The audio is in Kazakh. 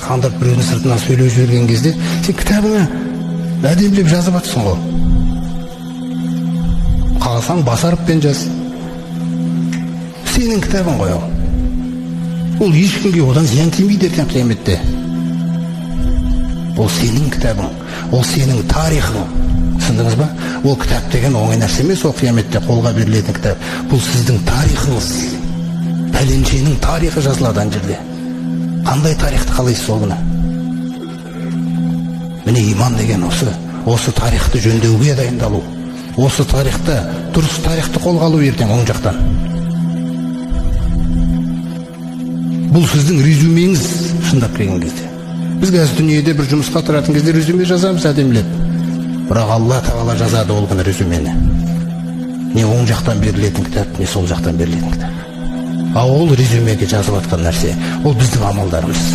қандырып біреудің сыртынан сөйлеп жіберген кезде сен кітабыңа әдемілеп жазып жатсың ғой. Қаласаң бас әріппен жаз. Сенің кітабың ғой ол. Ол ешкімге одан зиян тимейді ертең қияметте. Ол сенің кітабың, ол сенің тарихың. Түсіндіңіз ба? Ол кітап деген оңай нәрсе емес, ол қияметте қолға берілетін кітап. Бұл сіздің тарихыңыз. Пәленшенің тарихы жазылады ана жерде. Қандай тарихты қалайсыз ол күні? Міне иман деген осы тарихты жөндеуге дайындалу. Осы тарихты, дұрыс тарихты қолға алу ертең оң жақтан. Бұл сіздің резюмеңіз шындап келген кезде. Біз қазір дүниеде бір жұмысқа тұратын кезде резюме жазамыз әдемілеп. Бірақ Алла Тағала жазады ол күні резюмені. Не оң жақтан берілетін кітап, не сол жақтан берілетін кітап. Ал ол резюмеге жазып жатқан нәрсе, ол біздің амалдарымыз.